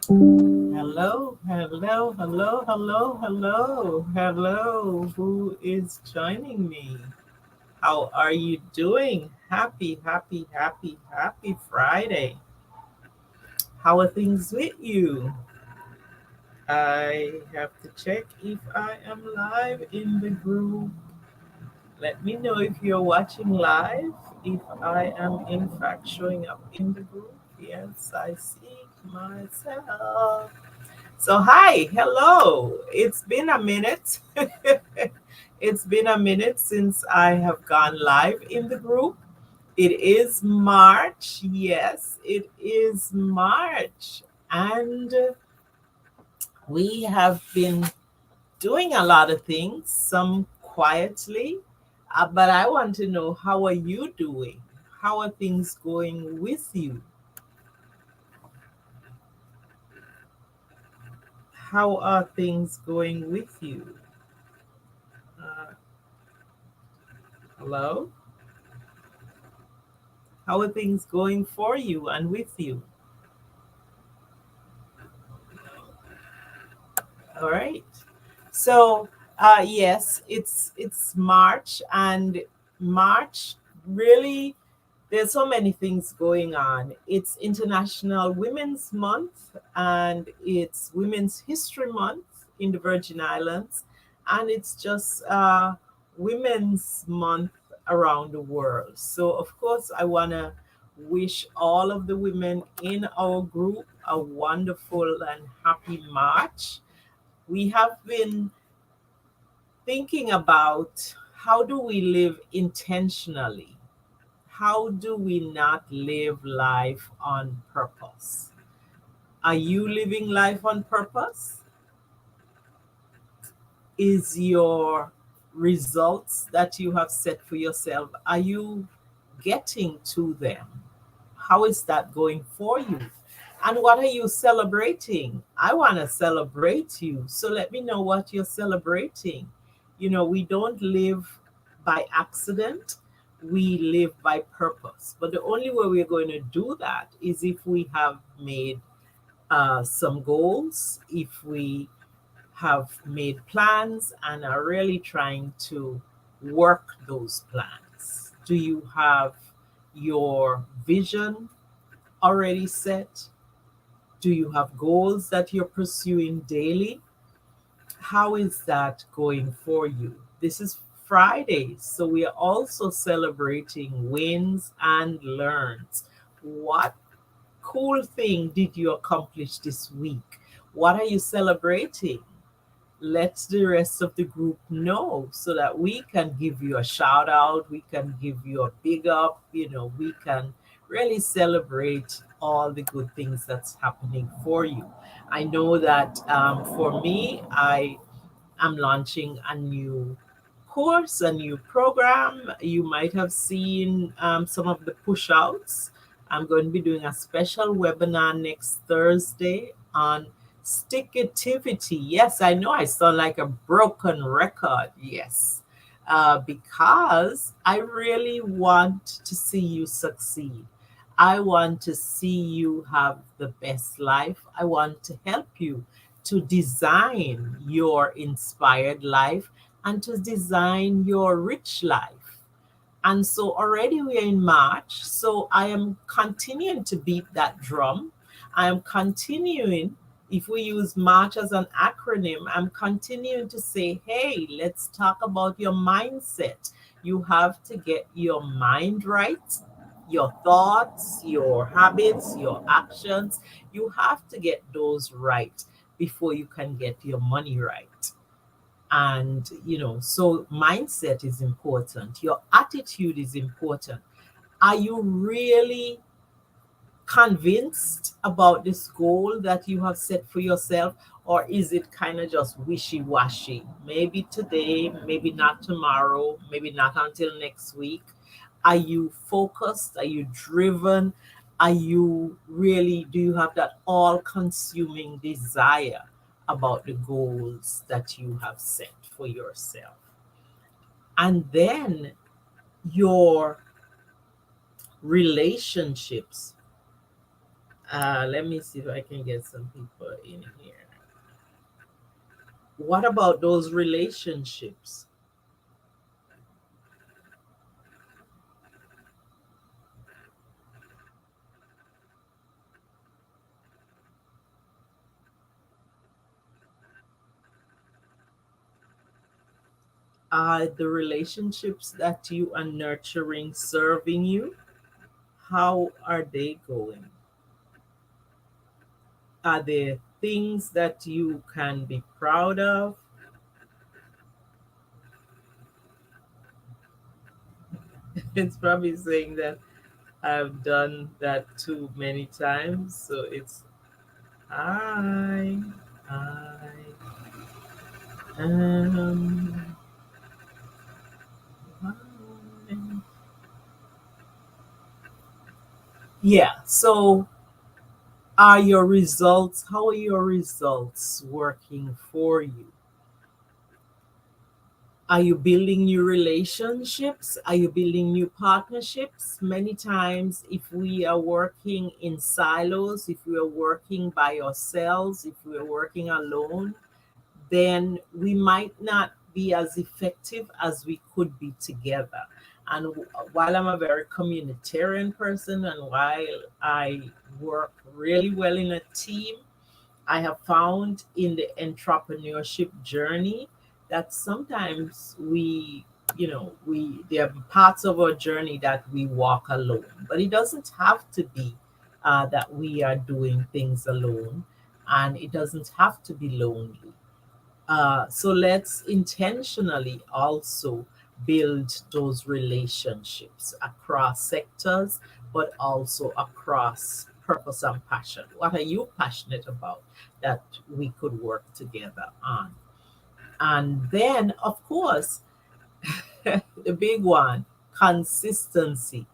Hello, hello, hello, hello, hello, hello. Who is joining me? How are you doing? Happy Friday. How are things with you? I have to check if I am live in the group. Let me know if you're watching live, if I am in fact showing up in the group. Yes, I see myself. So, hi, hello. It's been a minute. It's been a minute since I have gone live in the group. It is March. Yes, it is March. And we have been doing a lot of things, some quietly. But I want to know, how are you doing? How are things going with you? How are things going with you? Uh, Hello? How are things going for you and with you? All right. So, yes, it's March, and March really there's so many things going on. It's International Women's Month, and it's Women's History Month in the Virgin Islands, and it's just Women's Month around the world. So, of course, I want to wish all of the women in our group a wonderful and happy March. We have been thinking about, how do we live intentionally? How do we not live life on purpose? Are you living life on purpose? Is your results that you have set for yourself, are you getting to them? How is that going for you? And what are you celebrating? I want to celebrate you. So let me know what you're celebrating. We don't live by accident, we live by purpose. But the only way we're going to do that is if we have made some goals, if we have made plans and are really trying to work those plans. Do you have your vision already set? Do you have goals that you're pursuing daily? How is that going for you? This is Friday, so we are also celebrating wins and learns. What cool thing did you accomplish this week? What are you celebrating? Let the rest of the group know so that we can give you a shout out, we can give you a big up, we can really celebrate all the good things that's happening for you. I know that for me, I am launching a new course, a new program. You might have seen some of the push outs. I'm going to be doing a special webinar next Thursday on stickativity. Yes, I know I sound like a broken record. Yes, because I really want to see you succeed. I want to see you have the best life. I want to help you to design your inspired life and to design your rich life. And so already we are in March. So I am continuing to beat that drum. I am continuing, if we use March as an acronym, I'm continuing to say, hey, let's talk about your mindset. You have to get your mind right, your thoughts, your habits, your actions. You have to get those right before you can get your money right. And, so mindset is important. Your attitude is important. Are you really convinced about this goal that you have set for yourself? Or is it kind of just wishy washy? Maybe today, maybe not tomorrow, maybe not until next week. Are you focused? Are you driven? Do you have that all consuming desire about the goals that you have set for yourself? And then your relationships. Let me see if I can get some people in here. What about those relationships? Are the relationships that you are nurturing serving you? How are they going? Are there things that you can be proud of? It's probably saying that I've done that too many times. So it's I, I am. Fine. Yeah. So how are your results working for you? Are you building new relationships? Are you building new partnerships? Many times, if we are working in silos, if we are working by ourselves, if we are working alone, then we might not be as effective as we could be together. And while I'm a very communitarian person and while I work really well in a team, I have found in the entrepreneurship journey that sometimes there are parts of our journey that we walk alone, but it doesn't have to be that we are doing things alone, and it doesn't have to be lonely. So let's intentionally also build those relationships across sectors, but also across purpose and passion. What are you passionate about that we could work together on? And then, of course, the big one, consistency.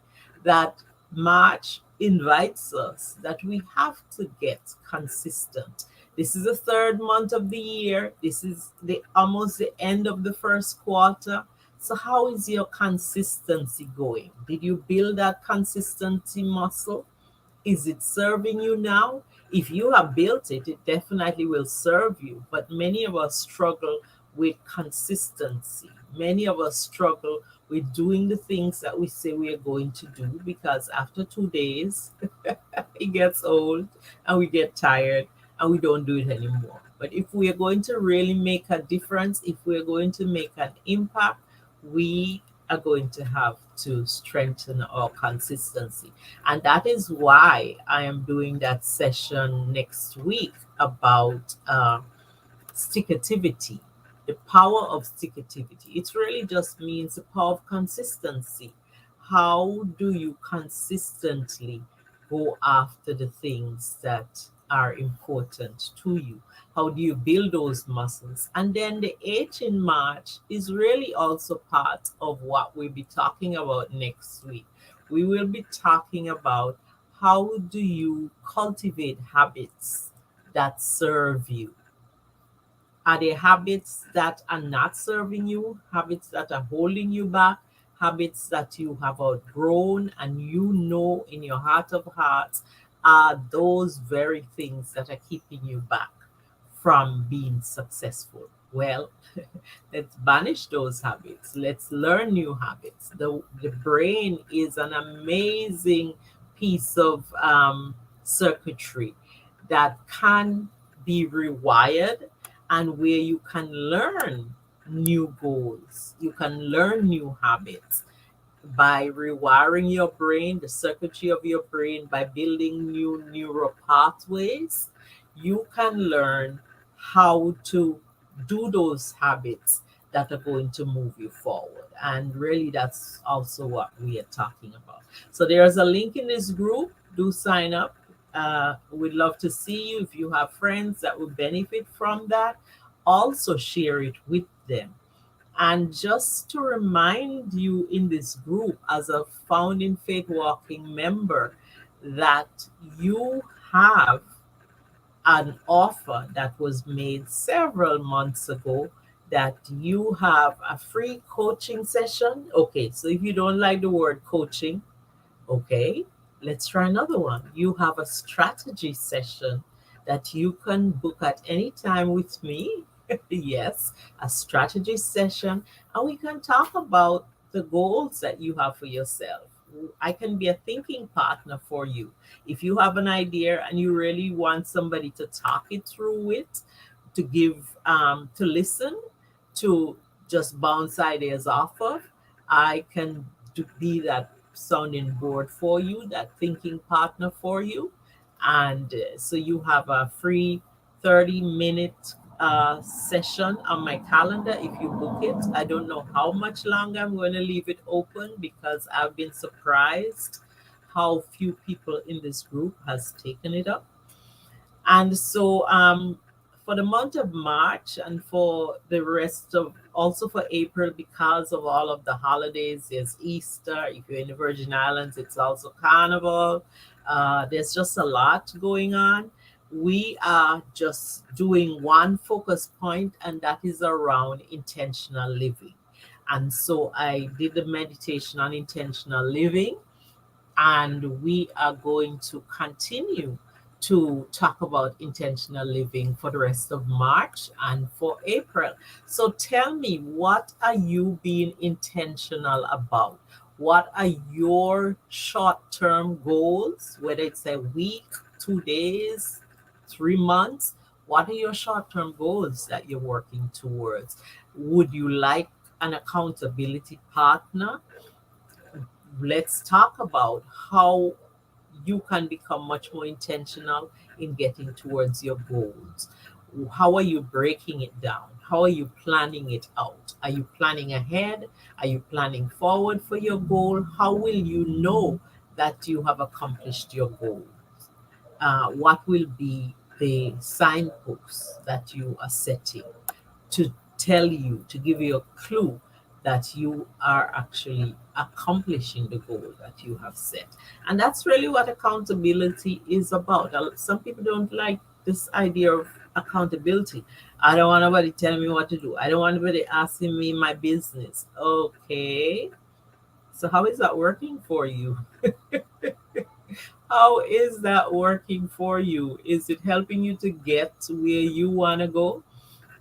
That March invites us that we have to get consistent. This is the third month of the year. This is the almost the end of the first quarter. So how is your consistency going? Did you build that consistency muscle? Is it serving you now? If you have built it, it definitely will serve you. But many of us struggle with consistency. Many of us struggle with doing the things that we say we are going to do because after 2 days, it gets old and we get tired and we don't do it anymore. But if we are going to really make a difference, if we're going to make an impact, we are going to have to strengthen our consistency. And that is why I am doing that session next week about stickativity, the power of stickativity. It really just means the power of consistency. How do you consistently go after the things that are important to you? How do you build those muscles? And then the H in March is really also part of what we'll be talking about next week. We will be talking about how do you cultivate habits that serve you. Are there habits that are not serving you, habits that are holding you back, habits that you have outgrown, and you know in your heart of hearts are those very things that are keeping you back from being successful? Well, let's banish those habits. Let's learn new habits. The brain is an amazing piece of circuitry that can be rewired and where you can learn new goals, you can learn new habits by rewiring your brain, the circuitry of your brain, by building new neural pathways. You can learn how to do those habits that are going to move you forward. And really, that's also what we are talking about. So, there's a link in this group. Do sign up. We'd love to see you. If you have friends that would benefit from that, also share it with them. And just to remind you in this group, as a founding Faith Walking member, that you have an offer that was made several months ago, that you have a free coaching session. Okay, so if you don't like the word coaching, okay, Let's try another one. You have a strategy session that you can book at any time with me. Yes, a strategy session, and we can talk about the goals that you have for yourself. I can be a thinking partner for you. If you have an idea and you really want somebody to talk it through with, to give, to listen, to just bounce ideas off of, I can be that sounding board for you, that thinking partner for you. And so you have a free 30-minute session on my calendar if you book it. I don't know how much longer I'm going to leave it open because I've been surprised how few people in this group has taken it up. And so for the month of March and for the rest of also for April, because of all of the holidays, there's Easter. If you're in the Virgin Islands, it's also Carnival. There's just a lot going on. We are just doing one focus point, and that is around intentional living. And so I did the meditation on intentional living, and we are going to continue to talk about intentional living for the rest of March and for April. So tell me, what are you being intentional about? What are your short term goals, whether it's a week, 2 days, 3 months? What are your short term goals that you're working towards? Would you like an accountability partner? Let's talk about how you can become much more intentional in getting towards your goals. How are you breaking it down? How are you planning it out? Are you planning ahead? Are you planning forward for your goal? How will you know that you have accomplished your goal? What will be the signposts that you are setting to tell you, to give you a clue that you are actually accomplishing the goal that you have set? And that's really what accountability is about. Some people don't like this idea of accountability. I don't want nobody telling me what to do. I don't want anybody asking me my business. Okay. So, how is that working for you? How is that working for you? Is it helping you to get to where you want to go?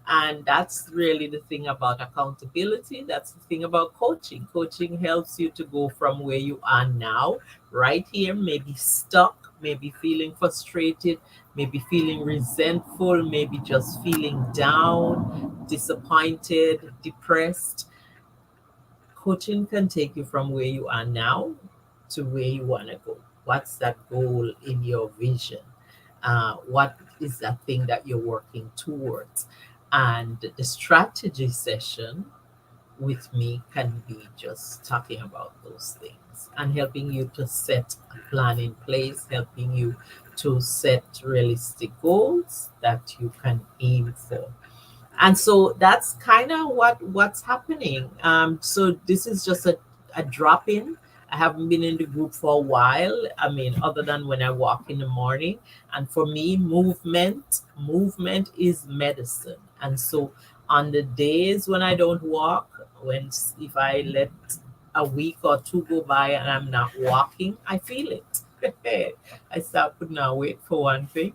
And that's really the thing about accountability. That's the thing about coaching. Coaching helps you to go from where you are now, right here, maybe stuck, maybe feeling frustrated, maybe feeling resentful, maybe just feeling down, disappointed, depressed. Coaching can take you from where you are now to where you want to go. What's that goal in your vision? What is that thing that you're working towards? And the strategy session with me can be just talking about those things and helping you to set a plan in place, helping you to set realistic goals that you can aim for. And so that's kind of what's happening. So this is just a drop in. I haven't been in the group for a while. I mean, other than when I walk in the morning. And for me, movement is medicine. And so on the days when I don't walk, when if I let a week or two go by and I'm not walking, I feel it. I start putting on weight for one thing,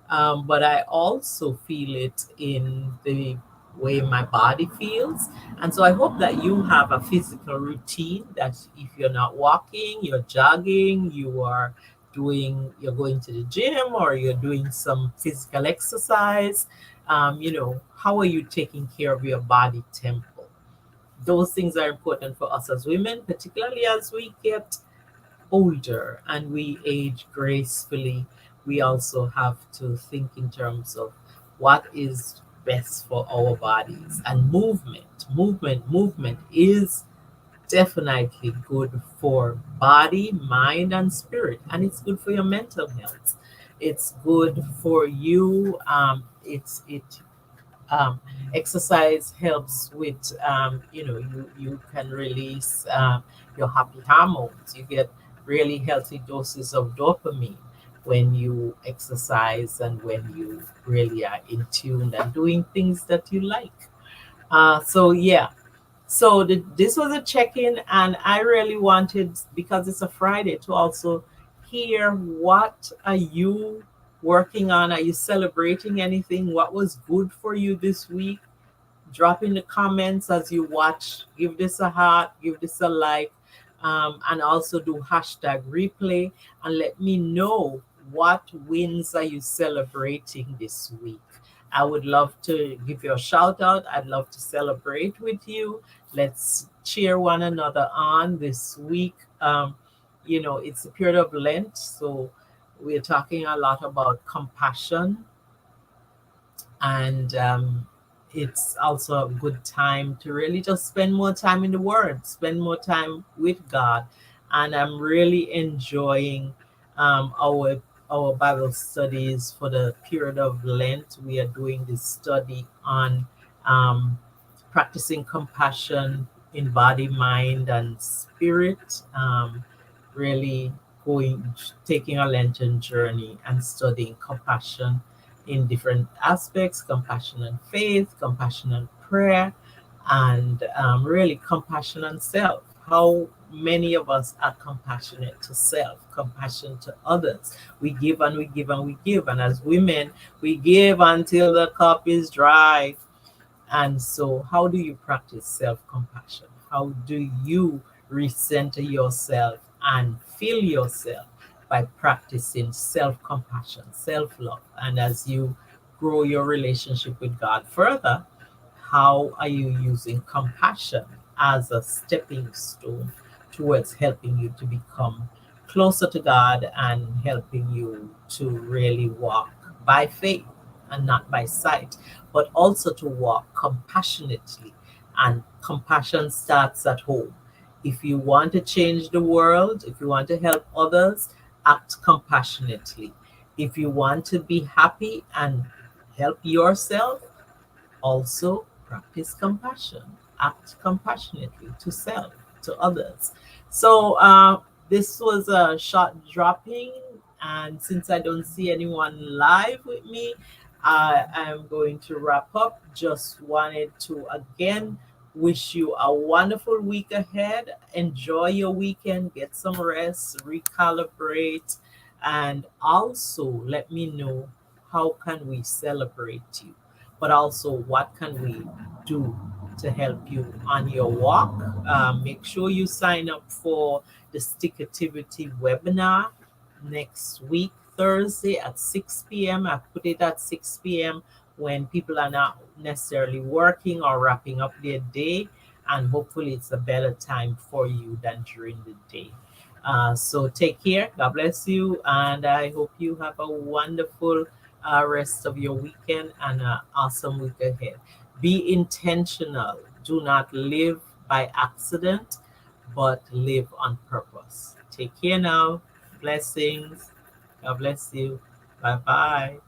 but I also feel it in the way my body feels. And so I hope that you have a physical routine that if you're not walking, you're jogging, you're going to the gym, or you're doing some physical exercise. How are you taking care of your body temple? Those things are important for us as women, particularly as we get older and we age gracefully. We also have to think in terms of what is best for our bodies. And movement is definitely good for body, mind, and spirit. And it's good for your mental health. It's good for you. It Exercise helps with, you can release your happy hormones. You get really healthy doses of dopamine when you exercise and when you really are in tune and doing things that you like. So yeah, so this was a check-in, and I really wanted, because it's a Friday, to also hear what are you working on. Are you celebrating anything? What was good for you this week? Drop in the comments as you watch. Give this a heart, give this a like, and also do hashtag replay and let me know what wins are you celebrating this week. I would love to give you a shout out. I'd love to celebrate with you. Let's cheer one another on this week. It's a period of Lent, so we're talking a lot about compassion, and it's also a good time to really just spend more time in the Word, spend more time with God. And I'm really enjoying our Bible studies for the period of Lent. We are doing this study on um, practicing compassion in body, mind, and spirit. Really taking a Lenten journey and studying compassion in different aspects: compassion and faith, compassion and prayer, and really compassion and self. How many of us are compassionate to self, compassion to others? We give and we give and we give. And as women, we give until the cup is dry. And so, how do you practice self compassion? How do you recenter yourself and fill yourself by practicing self compassion, self love? And as you grow your relationship with God further, how are you using compassion as a stepping stone towards helping you to become closer to God and helping you to really walk by faith and not by sight, but also to walk compassionately? And compassion starts at home. If you want to change the world, if you want to help others, act compassionately. If you want to be happy and help yourself, also practice compassion, act compassionately to self, to others. So this was a short dropping, and since I don't see anyone live with me, I am going to wrap up. Just wanted to again wish you a wonderful week ahead. Enjoy your weekend, get some rest, recalibrate, and also let me know how can we celebrate you, but also what can we do to help you on your walk. Make sure you sign up for the Stick Activity webinar next week, Thursday at 6 p.m. I put it at 6 p.m. when people are not necessarily working or wrapping up their day, and hopefully it's a better time for you than during the day. So take care. God bless you, and I hope you have a wonderful rest of your weekend and an awesome week ahead. Be intentional. Do not live by accident, but live on purpose. Take care now. Blessings. God bless you. Bye bye.